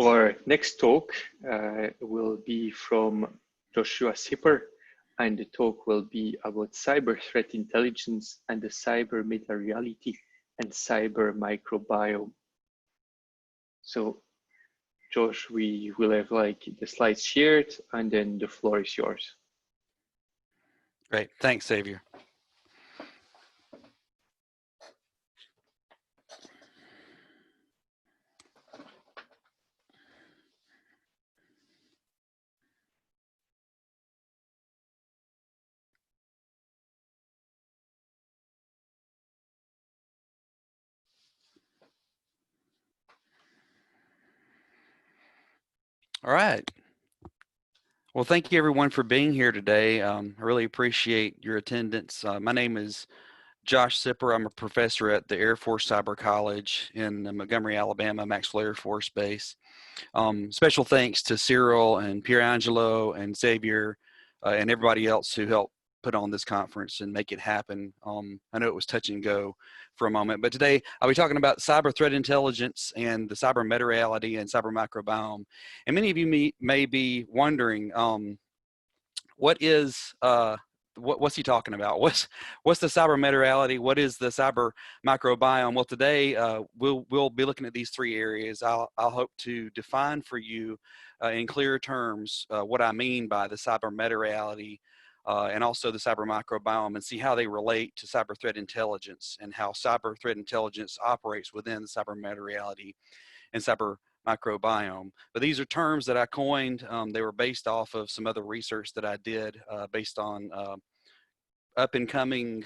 Our next talk will be from Joshua Sipper, and the talk will be about cyber threat intelligence and the cyber meta-reality and cyber microbiome. So, Josh, we will have like the slides shared, and then the floor is yours. Great, thanks, Xavier. All right. Well, thank you everyone for being here today. I really appreciate your attendance. My name is Josh Sipper. I'm a professor at the Air Force Cyber College in Montgomery, Alabama, Maxwell Air Force Base. Special thanks to Cyril and Pierangelo and Xavier and everybody else who helped put on this conference and make it happen. I know it was touch and go for a moment, but today I'll be talking about cyber threat intelligence and the cyber meta-reality and cyber microbiome. And many of you may be wondering, what's he talking about? What's the cyber meta-reality? What is the cyber microbiome? Well, today we'll be looking at these three areas. I'll hope to define for you in clear terms what I mean by the cyber meta-reality and also the cyber microbiome, and see how they relate to cyber threat intelligence and how cyber threat intelligence operates within the cyber meta-reality and cyber microbiome. But these are terms that I coined. They were based off of some other research that I did based on up and coming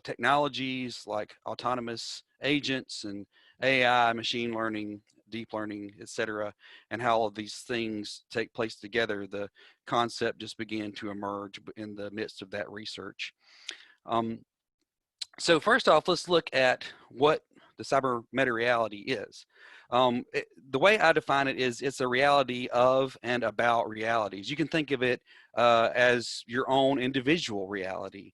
technologies like autonomous agents and AI, machine learning, deep learning, etc., and how all of these things take place together. The concept just began to emerge in the midst of that research. So first off, let's look at what the cyber meta-reality is. The way I define it is it's a reality of and about realities. You can think of it as your own individual reality.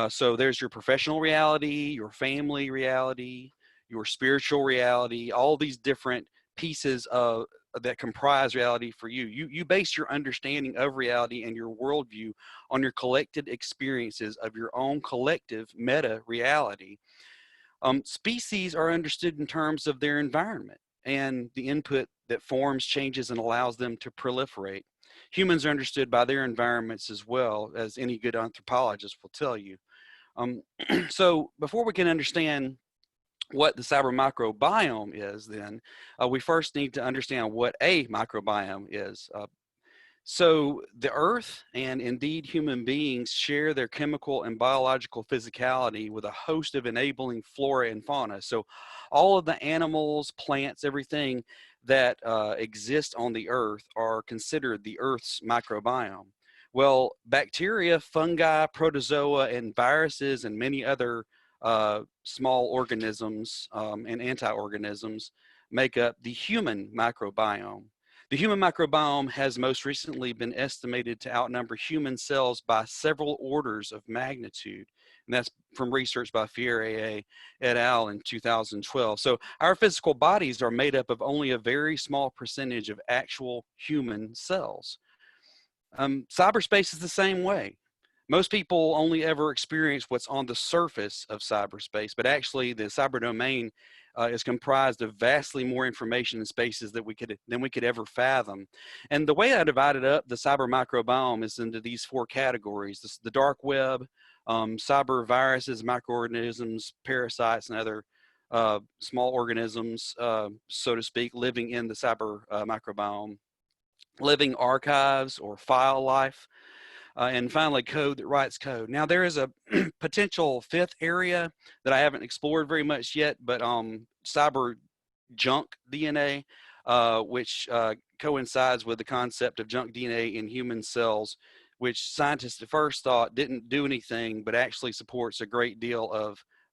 So there's your professional reality, your family reality, your spiritual reality, all these different pieces of that comprise reality for you. You base your understanding of reality and your worldview on your collected experiences of your own collective meta reality. Species are understood in terms of their environment and the input that forms, changes, and allows them to proliferate. Humans are understood by their environments as well, as any good anthropologist will tell you. So before we can understand what the cyber microbiome is, then we first need to understand what a microbiome is. So the earth and indeed human beings share their chemical and biological physicality with a host of enabling flora and fauna. So all of the animals, plants, everything that exist on the earth are considered the earth's microbiome. Well, bacteria, fungi, protozoa, and viruses, and many other small organisms and anti-organisms make up the human microbiome. The human microbiome has most recently been estimated to outnumber human cells by several orders of magnitude. And that's from research by Fiere et al. In 2012. So our physical bodies are made up of only a very small percentage of actual human cells. Cyberspace is the same way. Most people only ever experience what's on the surface of cyberspace, but actually the cyber domain is comprised of vastly more information in spaces than we could ever fathom. And the way I divided up the cyber microbiome is into these four categories: the dark web, cyber viruses, microorganisms, parasites, and other small organisms, so to speak, living in the cyber microbiome; living archives or file life; and finally, code that writes code. Now, there is a potential fifth area that I haven't explored very much yet, but cyber junk DNA, which coincides with the concept of junk DNA in human cells, which scientists at first thought didn't do anything, but actually supports a great deal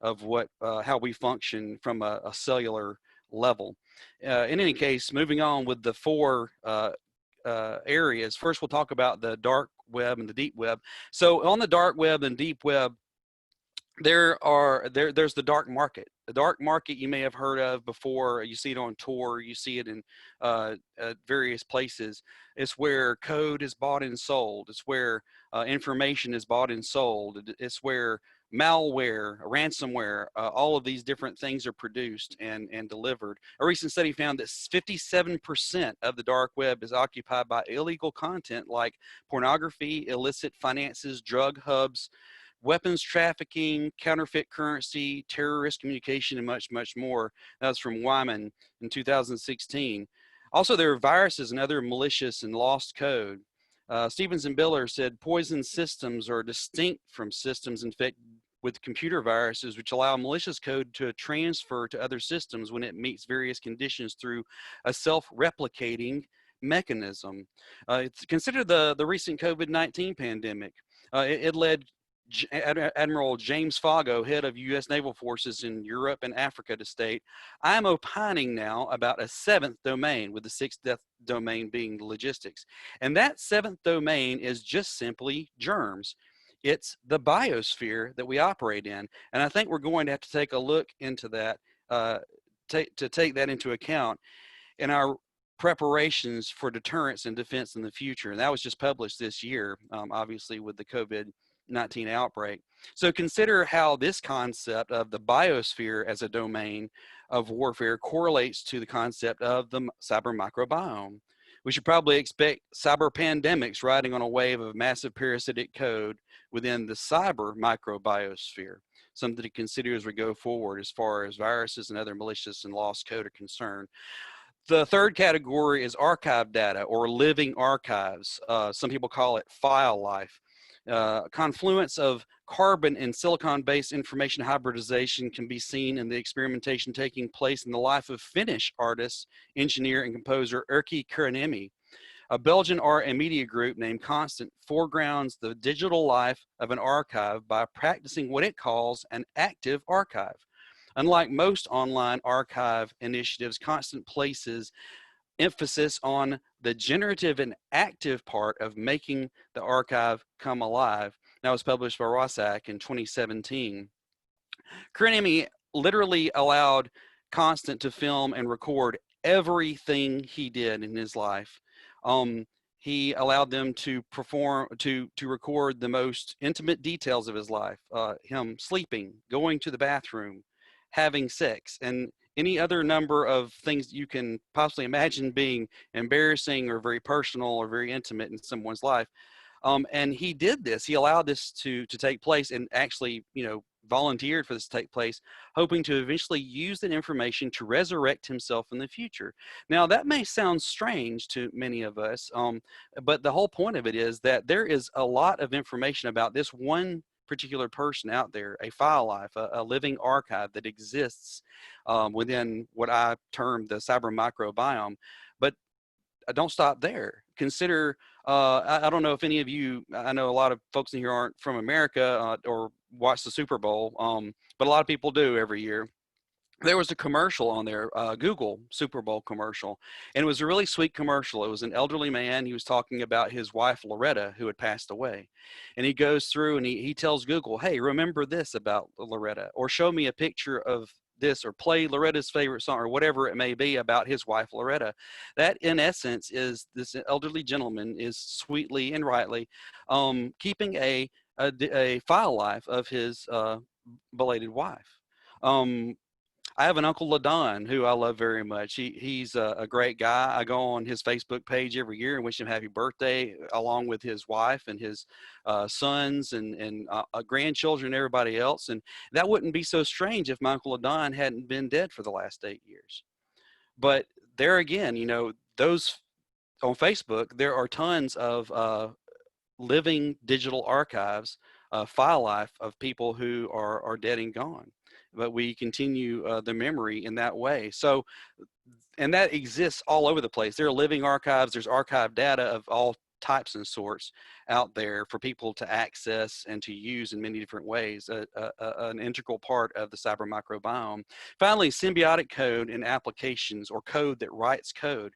of what how we function from a cellular level. In any case, moving on with the four areas. First, we'll talk about the dark web and the deep web. So on the dark web and deep web, there's the dark market. The dark market you may have heard of before. You see it on Tor, you see it in various places. It's where code is bought and sold. It's where information is bought and sold. It's where malware, ransomware, all of these different things are produced and delivered. A recent study found that 57% of the dark web is occupied by illegal content like pornography, illicit finances, drug hubs, weapons trafficking, counterfeit currency, terrorist communication, and much, much more. That was from Wyman in 2016. Also, there are viruses and other malicious and lost code. Stevens and Biller said poison systems are distinct from systems infected with computer viruses, which allow malicious code to transfer to other systems when it meets various conditions through a self-replicating mechanism. Consider the recent COVID-19 pandemic. It led Admiral James Foggo, head of U.S. naval forces in Europe and Africa, to state, I'm opining now about a seventh domain, with the sixth domain being logistics. And that seventh domain is just simply germs. It's the biosphere that we operate in. And I think we're going to have to take a look into that, to take that into account in our preparations for deterrence and defense in the future. And that was just published this year, obviously with the COVID-19 outbreak. So consider how this concept of the biosphere as a domain of warfare correlates to the concept of the cyber microbiome. We should probably expect cyber pandemics riding on a wave of massive parasitic code within the cyber microbiosphere, something to consider as we go forward as far as viruses and other malicious and lost code are concerned. The third category is archive data or living archives. Some people call it file life. Confluence of carbon and silicon-based information hybridization can be seen in the experimentation taking place in the life of Finnish artist, engineer, and composer Erkki Kurenniemi. A Belgian art and media group named Constant foregrounds the digital life of an archive by practicing what it calls an active archive. Unlike most online archive initiatives, Constant places emphasis on the generative and active part of making the archive come alive. That was published by Rossack in 2017. Kurenniemi literally allowed Constant to film and record everything he did in his life. He allowed them to record the most intimate details of his life, him sleeping, going to the bathroom, having sex, and any other number of things you can possibly imagine being embarrassing or very personal or very intimate in someone's life. And he did this. He allowed this to take place and actually, volunteered for this to take place, hoping to eventually use that information to resurrect himself in the future. Now, that may sound strange to many of us, but the whole point of it is that there is a lot of information about this one particular person out there, a file life, a living archive that exists within what I term the cyber microbiome. But don't stop there. Consider, I don't know if any of you, I know a lot of folks in here aren't from America or watch the Super Bowl, but a lot of people do every year. There was a commercial on there, Google Super Bowl commercial, and it was a really sweet commercial. It was an elderly man. He was talking about his wife, Loretta, who had passed away. And he goes through and he tells Google, hey, remember this about Loretta, or show me a picture of this, or play Loretta's favorite song, or whatever it may be about his wife, Loretta. That, in essence, is this elderly gentleman is sweetly and rightly keeping a file life of his belated wife. I have an Uncle LaDon who I love very much. He's a great guy. I go on his Facebook page every year and wish him happy birthday, along with his wife and his sons and grandchildren and everybody else. And that wouldn't be so strange if my Uncle LaDon hadn't been dead for the last 8 years. But there again, those on Facebook, there are tons of living digital archives, file life of people who are dead and gone. But we continue the memory in that way. So, and that exists all over the place. There are living archives. There's archive data of all types and sorts out there for people to access and to use in many different ways, an integral part of the cyber microbiome. Finally, symbiotic code and applications, or code that writes code.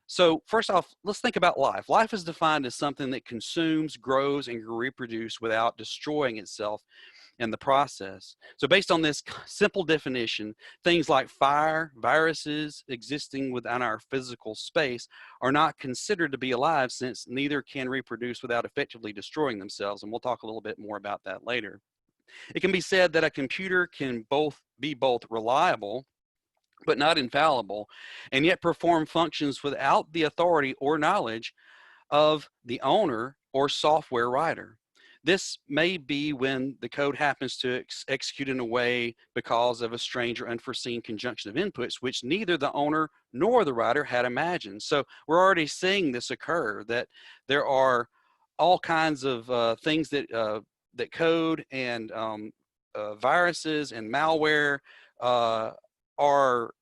So first off, let's think about life. Life is defined as something that consumes, grows, and can reproduce without destroying itself. in the process. So based on this simple definition, things like fire, viruses existing within our physical space are not considered to be alive, since neither can reproduce without effectively destroying themselves. And we'll talk a little bit more about that later. It can be said that a computer can be both reliable but not infallible, and yet perform functions without the authority or knowledge of the owner or software writer. This may be when the code happens to execute in a way because of a strange or unforeseen conjunction of inputs, which neither the owner nor the writer had imagined. So we're already seeing this occur, that there are all kinds of things that code and viruses and malware uh, are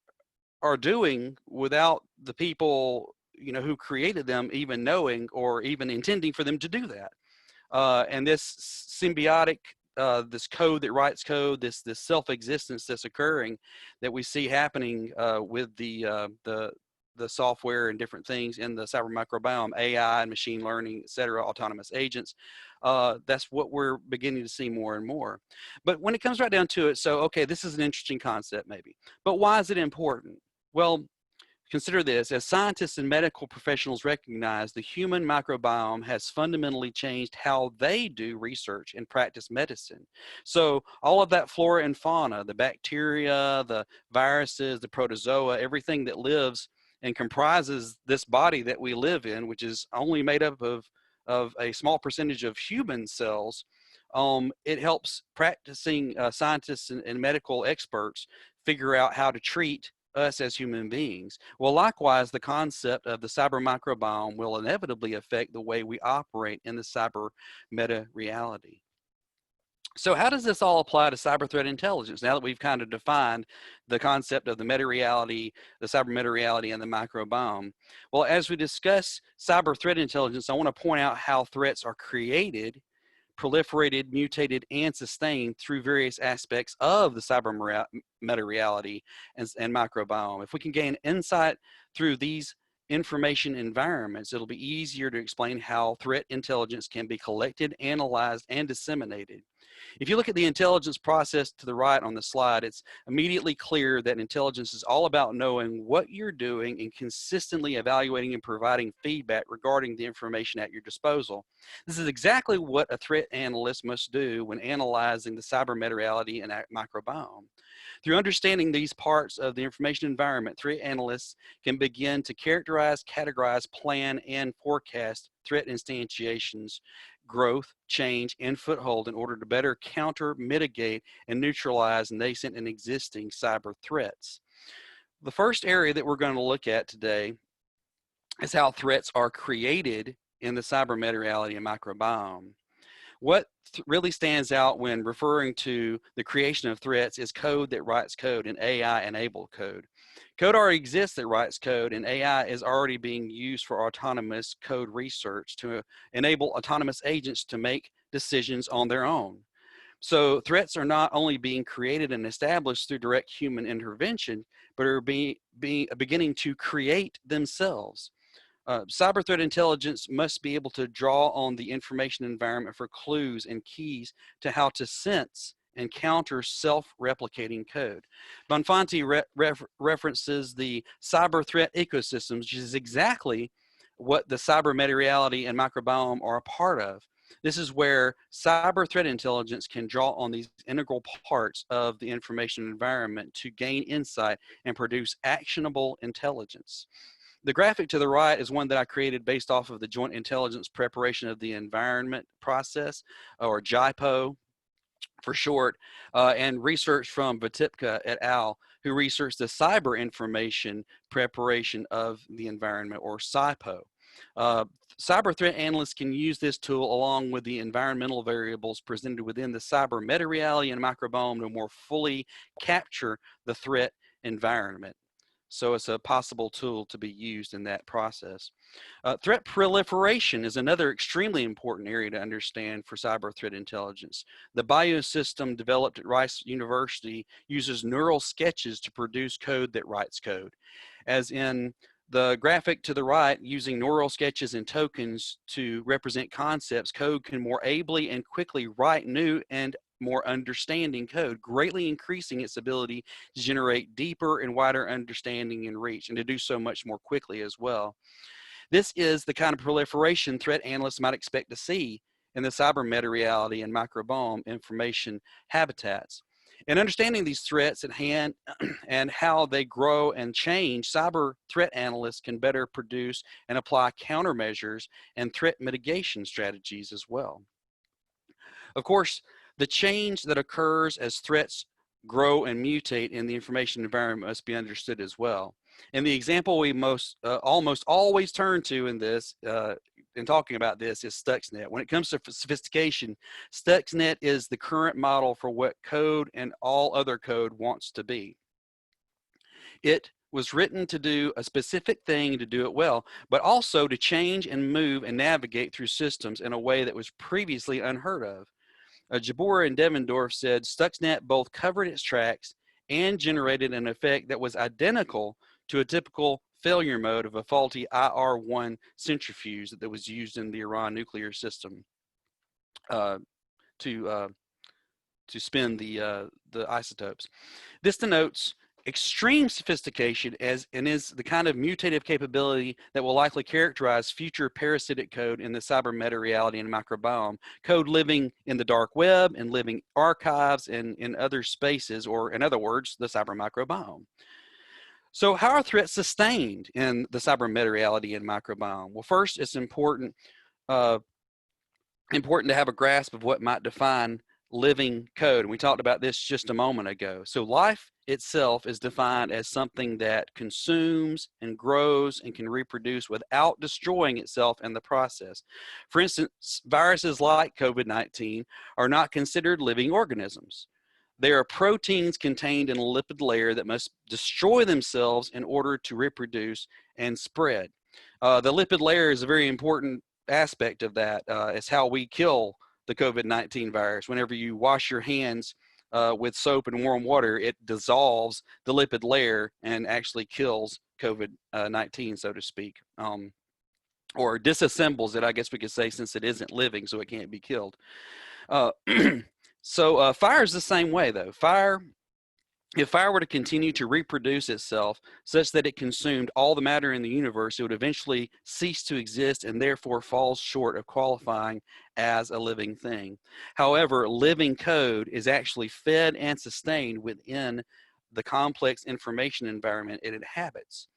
are doing without the people, who created them even knowing or even intending for them to do that. And this symbiotic, this code that writes code, this self-existence that's occurring, that we see happening with the software and different things in the cyber microbiome, AI and machine learning, et cetera, autonomous agents. That's what we're beginning to see more and more. But when it comes right down to it, so, okay, this is an interesting concept maybe, but why is it important? Well, consider this: as scientists and medical professionals recognize, the human microbiome has fundamentally changed how they do research and practice medicine. So all of that flora and fauna, the bacteria, the viruses, the protozoa, everything that lives and comprises this body that we live in, which is only made up of a small percentage of human cells, it helps practicing scientists and medical experts figure out how to treat us as human beings. Well, likewise, the concept of the cyber microbiome will inevitably affect the way we operate in the cyber meta reality. So how does this all apply to cyber threat intelligence, now that we've kind of defined the concept of the meta reality, the cyber meta reality, and the microbiome? Well, as we discuss cyber threat intelligence, I want to point out how threats are created, proliferated, mutated, and sustained through various aspects of the cyber meta reality and microbiome. If we can gain insight through these information environments, it'll be easier to explain how threat intelligence can be collected, analyzed, and disseminated. If you look at the intelligence process to the right on the slide, it's immediately clear that intelligence is all about knowing what you're doing and consistently evaluating and providing feedback regarding the information at your disposal. This is exactly what a threat analyst must do when analyzing the cyber meta-reality and microbiome. Through understanding these parts of the information environment, threat analysts can begin to characterize, categorize, plan, and forecast threat instantiations, growth, change, and foothold in order to better counter, mitigate, and neutralize nascent and existing cyber threats. The first area that we're going to look at today is how threats are created in the cyber meta-reality and microbiome. What really stands out when referring to the creation of threats is code that writes code and AI-enabled code. Code already exists that writes code, and AI is already being used for autonomous code research to enable autonomous agents to make decisions on their own. So threats are not only being created and established through direct human intervention, but are beginning to create themselves. Cyber threat intelligence must be able to draw on the information environment for clues and keys to how to sense and counter self-replicating code. Bonfanti references the cyber threat ecosystems, which is exactly what the cyber meta-reality and microbiome are a part of. This is where cyber threat intelligence can draw on these integral parts of the information environment to gain insight and produce actionable intelligence. The graphic to the right is one that I created based off of the Joint Intelligence Preparation of the Environment process, or JIPO for short, and research from Vitipka et al., who researched the cyber information preparation of the environment, or CIPO. Cyber threat analysts can use this tool along with the environmental variables presented within the cyber meta-reality and microbiome to more fully capture the threat environment. So it's a possible tool to be used in that process. Threat proliferation is another extremely important area to understand for cyber threat intelligence. The biosystem developed at Rice University uses neural sketches to produce code that writes code. As in the graphic to the right, using neural sketches and tokens to represent concepts, code can more ably and quickly write new and more understanding code, greatly increasing its ability to generate deeper and wider understanding and reach, and to do so much more quickly as well. This is the kind of proliferation threat analysts might expect to see in the cyber meta-reality and microbiome information habitats. In understanding these threats at hand and how they grow and change, cyber threat analysts can better produce and apply countermeasures and threat mitigation strategies as well. Of course, the change that occurs as threats grow and mutate in the information environment must be understood as well. And the example we almost always turn to in this, in talking about this, is Stuxnet. When it comes to sophistication, Stuxnet is the current model for what code and all other code wants to be. It was written to do a specific thing, to do it well, but also to change and move and navigate through systems in a way that was previously unheard of. Jabor and Devendorf said Stuxnet both covered its tracks and generated an effect that was identical to a typical failure mode of a faulty IR-1 centrifuge that was used in the Iran nuclear system to spin the isotopes. This denotes extreme sophistication and is the kind of mutative capability that will likely characterize future parasitic code in the cyber meta-reality and microbiome, code living in the dark web and living archives and in other spaces, or in other words, the cyber microbiome. So how are threats sustained in the cyber meta-reality and microbiome? Well, first, it's important to have a grasp of what might define living code. And we talked about this just a moment ago. So life itself is defined as something that consumes and grows and can reproduce without destroying itself in the process. For instance, viruses like COVID-19 are not considered living organisms. They are proteins contained in a lipid layer that must destroy themselves in order to reproduce and spread. The lipid layer is a very important aspect of that. It's how we kill the COVID-19 virus. Whenever you wash your hands with soap and warm water, it dissolves the lipid layer and actually kills COVID-19, so to speak, or disassembles it, I guess we could say, since it isn't living, so it can't be killed. So fire is the same way, though. If fire were to continue to reproduce itself such that it consumed all the matter in the universe, it would eventually cease to exist and therefore falls short of qualifying as a living thing. However, living code is actually fed and sustained within the complex information environment it inhabits.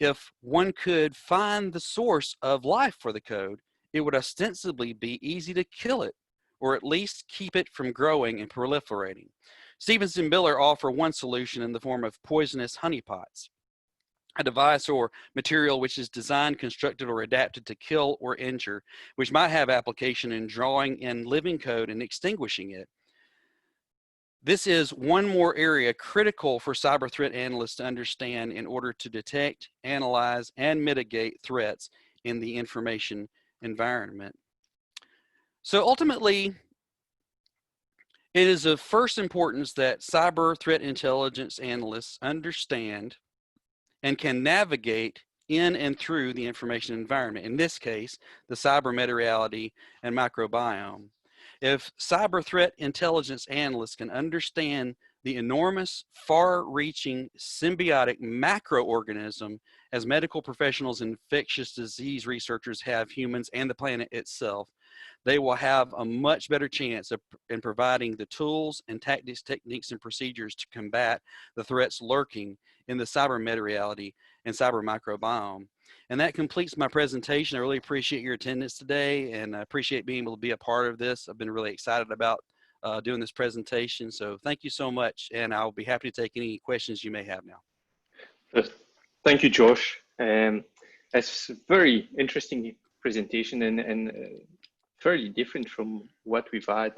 If one could find the source of life for the code, it would ostensibly be easy to kill it, or at least keep it from growing and proliferating. Stevens and Miller offer one solution in the form of poisonous honeypots, a device or material which is designed, constructed, or adapted to kill or injure, which might have application in drawing in living code and extinguishing it. This is one more area critical for cyber threat analysts to understand in order to detect, analyze, and mitigate threats in the information environment. So ultimately, it is of first importance that cyber threat intelligence analysts understand and can navigate in and through the information environment. In this case, the cyber meta-reality and microbiome. If cyber threat intelligence analysts can understand the enormous, far-reaching, symbiotic macroorganism as medical professionals and infectious disease researchers have humans and the planet itself, they will have a much better chance in providing the tools and tactics, techniques, and procedures to combat the threats lurking in the cyber meta-reality and cyber microbiome. And that completes my presentation. I really appreciate your attendance today, and I appreciate being able to be a part of this. I've been really excited about doing this presentation. So thank you so much, and I'll be happy to take any questions you may have now. Thank you, Josh. It's a very interesting presentation and fairly different from what we've had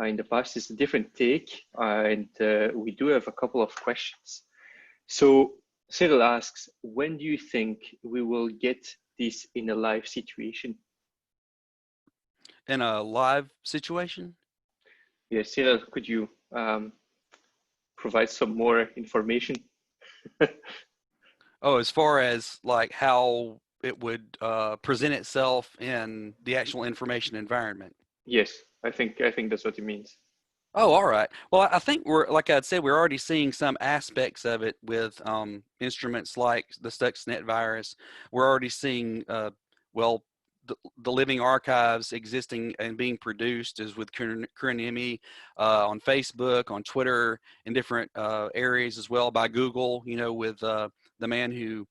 in the past. It's a different take, and we do have a couple of questions. So Cyril asks, when do you think we will get this in a live situation? In a live situation? Yes, Cyril, could you provide some more information? Oh, as far as like how it would present itself in the actual information environment. Yes, I think that's what it means. Oh, all right. Well, I think we're, like I'd said, we're already seeing some aspects of it with instruments like the Stuxnet virus. We're already seeing, well, the living archives existing and being produced is with Kuranimi on Facebook, on Twitter, in different areas as well by Google, you know, with the man who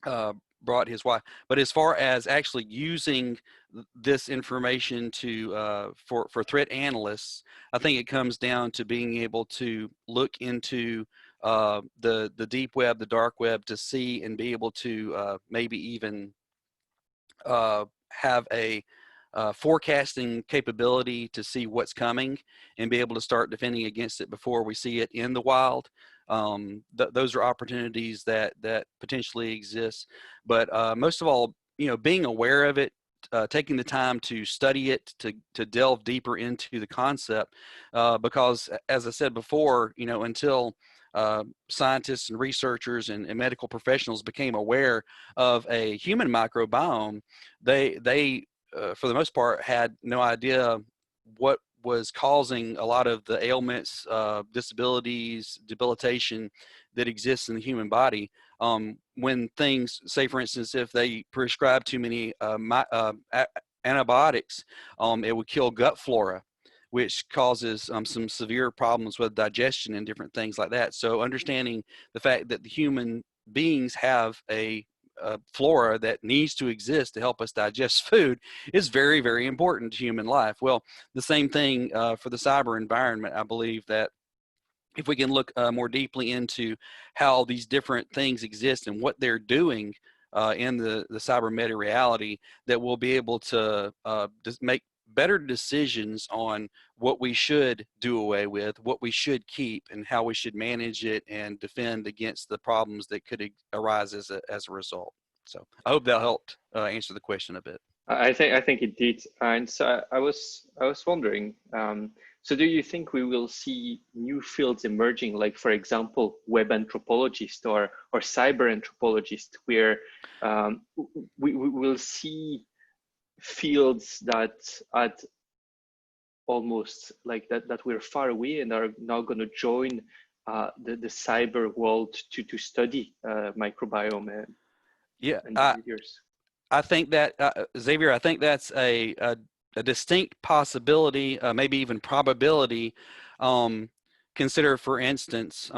uh, brought his wife. But as far as actually using this information to for threat analysts, I think it comes down to being able to look into the deep web, the dark web, to see and be able to maybe even have a forecasting capability to see what's coming and be able to start defending against it before we see it in the wild. Those are opportunities that potentially exist. But most of all, you know, being aware of it, taking the time to study it, to delve deeper into the concept, because as I said before, you know, until scientists and researchers and medical professionals became aware of a human microbiome, they for the most part had no idea what was causing a lot of the ailments, disabilities, debilitation that exists in the human body. When things, say for instance, if they prescribe too many antibiotics, it would kill gut flora, which causes some severe problems with digestion and different things like that. So understanding the fact that the human beings have a flora that needs to exist to help us digest food is very, very important to human life. Well, the same thing for the cyber environment. I believe that if we can look more deeply into how these different things exist and what they're doing in the cyber meta reality, that we'll be able to just make better decisions on what we should do away with, what we should keep, and how we should manage it and defend against the problems that could arise as a result. So I hope that helped answer the question a bit. I think it did, and so I was wondering. So, do you think we will see new fields emerging, like, for example, web anthropologist or cyber anthropologist, where we will see fields that at almost like that we're far away and are now going to join the cyber world to study microbiome Yeah, and behaviors. I think that Xavier, I think that's a distinct possibility, maybe even probability. Um, Consider, for instance,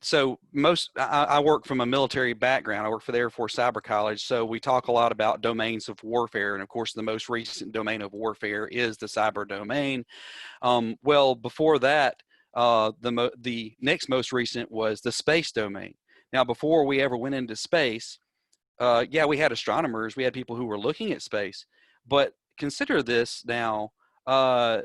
so I work from a military background. I work for the Air Force Cyber College, so we talk a lot about domains of warfare, and of course, the most recent domain of warfare is the cyber domain. Well, before that, the next most recent was the space domain. Now, before we ever went into space, yeah, we had astronomers, we had people who were looking at space, but consider this now, uh,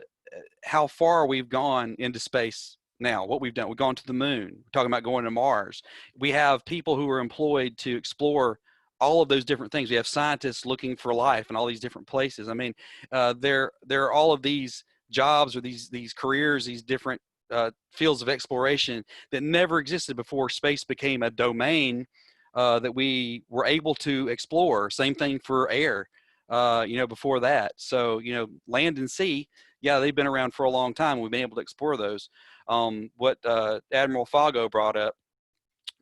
how far we've gone into space now, what we've done. We've gone to the moon, we're talking about going to Mars. We have people who are employed to explore all of those different things. We have scientists looking for life in all these different places. I mean, there are all of these jobs or these careers, these different fields of exploration that never existed before space became a domain that we were able to explore. Same thing for air, you know, before that. So, you know, land and sea, yeah, they've been around for a long time. We've been able to explore those. What Admiral Fago brought up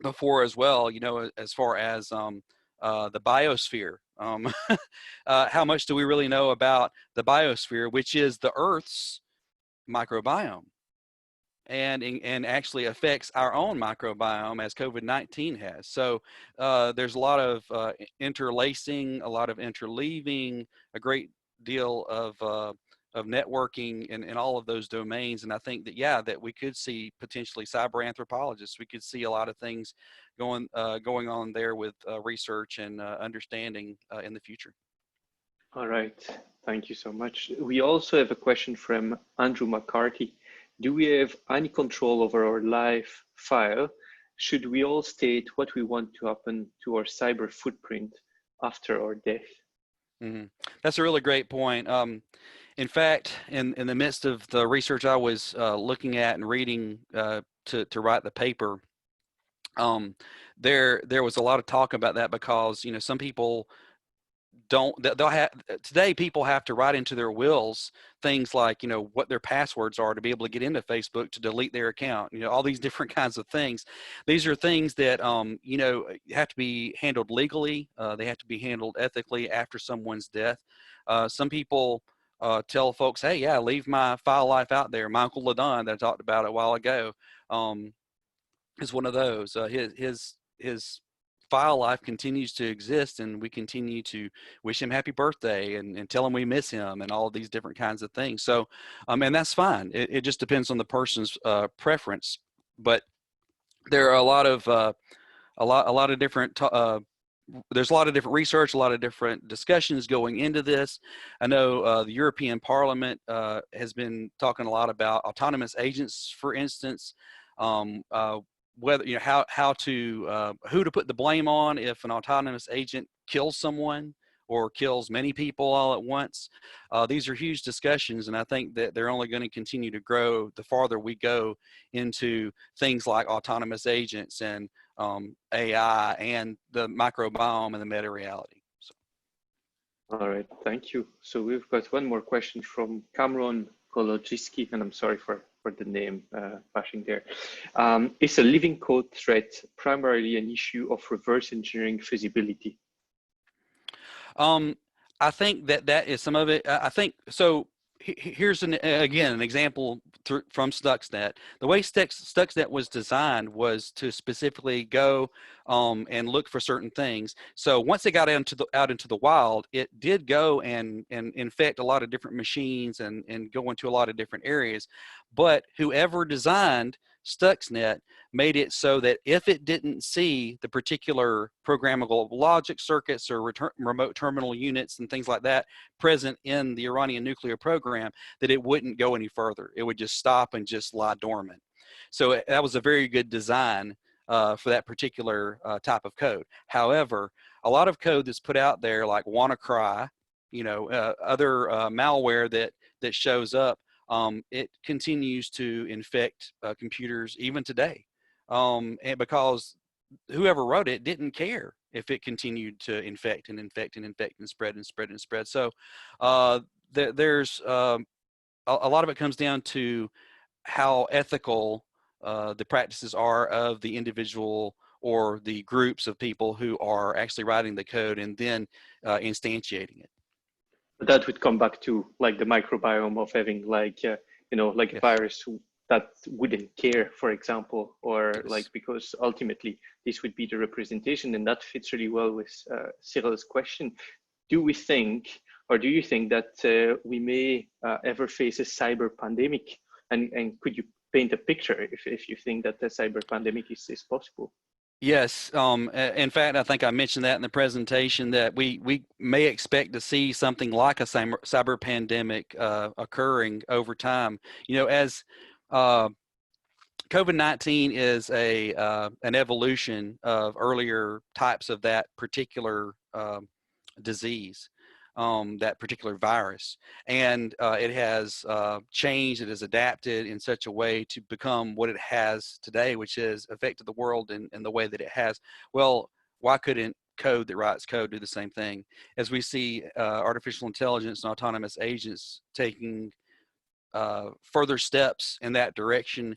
before as well, you know, as far as the biosphere. How much do we really know about the biosphere, which is the Earth's microbiome? And actually affects our own microbiome as COVID-19 has. So there's a lot of interlacing, a lot of interleaving, a great deal of networking in all of those domains. And I think that, yeah, that we could see potentially cyber anthropologists. We could see a lot of things going on there with research and understanding in the future. All right, thank you so much. We also have a question from Andrew McCarthy. Do we have any control over our live file? Should we all state what we want to happen to our cyber footprint after our death? Mm-hmm. That's a really great point. In fact, in the midst of the research I was looking at and reading to write the paper, there was a lot of talk about that because, you know, some people they'll have, today people have to write into their wills things like, what their passwords are to be able to get into Facebook, to delete their account, all these different kinds of things. These are things that, have to be handled legally. They have to be handled ethically after someone's death. Some people tell folks, hey, yeah, leave my file life out there. My Uncle LaDon that I talked about a while ago is one of those. His file life continues to exist, and we continue to wish him happy birthday and tell him we miss him and all of these different kinds of things. So, and that's fine. It just depends on the person's preference. But there are a lot of different there's a lot of different research, a lot of different discussions going into this. I know the European Parliament has been talking a lot about autonomous agents, for instance. Whether how to who to put the blame on if an autonomous agent kills someone or kills many people all at once. These are huge discussions, and I think that they're only going to continue to grow the farther we go into things like autonomous agents and AI and the microbiome and the meta reality. So. All right, thank you. So we've got one more question from Cameron Kolodziski, and I'm sorry for the name bashing there. Is a living code threat primarily an issue of reverse engineering feasibility? I think that is some of it. I think so. Here's an example from Stuxnet. The way Stuxnet was designed was to specifically go and look for certain things. So once it got out into the wild, it did go and infect a lot of different machines and go into a lot of different areas. But whoever designed Stuxnet made it so that if it didn't see the particular programmable logic circuits or remote terminal units and things like that present in the Iranian nuclear program, that it wouldn't go any further. It would just stop and just lie dormant. So that was a very good design for that particular type of code. However, a lot of code that's put out there, like WannaCry, other malware that shows up, it continues to infect computers even today. And because whoever wrote it didn't care if it continued to infect and infect and infect and spread and spread and spread. So there's a lot of it comes down to how ethical the practices are of the individual or the groups of people who are actually writing the code and then instantiating it. That would come back to like the microbiome of having like, yes. A virus that wouldn't care, for example, or yes. Like, because ultimately this would be the representation, and that fits really well with Cyril's question. Do you think that we may ever face a cyber pandemic? And could you paint a picture if you think that the cyber pandemic is possible? Yes. In fact, I think I mentioned that in the presentation that we may expect to see something like a cyber pandemic occurring over time. As COVID-19 is an evolution of earlier types of that particular disease, that particular virus, and it has changed, it has adapted in such a way to become what it has today, which has affected the world in the way that it has. Well, why couldn't code that writes code do the same thing? As we see artificial intelligence and autonomous agents taking further steps in that direction,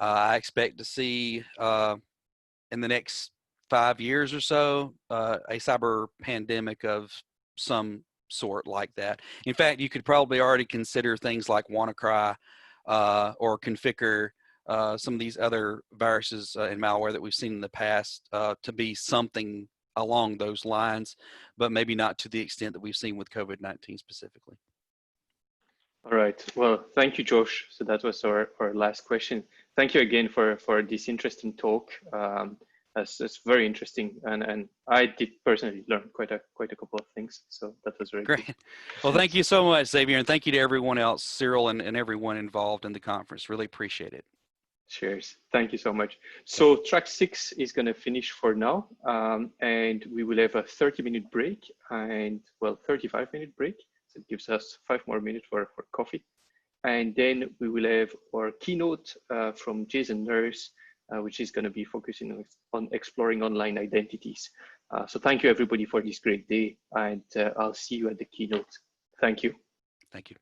I expect to see in the next 5 years or so a cyber pandemic of some sort like that. In fact, you could probably already consider things like WannaCry or Configure, some of these other viruses and malware that we've seen in the past to be something along those lines, but maybe not to the extent that we've seen with COVID-19 specifically. All right. Well, thank you, Josh. So that was our last question. Thank you again for this interesting talk. That's very interesting, and I did personally learn quite a couple of things. So that was very great. Good. Well, thank you so much, Xavier, and thank you to everyone else, Cyril, and everyone involved in the conference. Really appreciate it. Cheers. Thank you so much. So track 6 is going to finish for now, and we will have a 30-minute break and 35-minute break. So it gives us 5 more minutes for coffee. And then we will have our keynote from Jason Nurse which is going to be focusing on exploring online identities. So thank you everybody for this great day, and I'll see you at the keynote. Thank you. Thank you.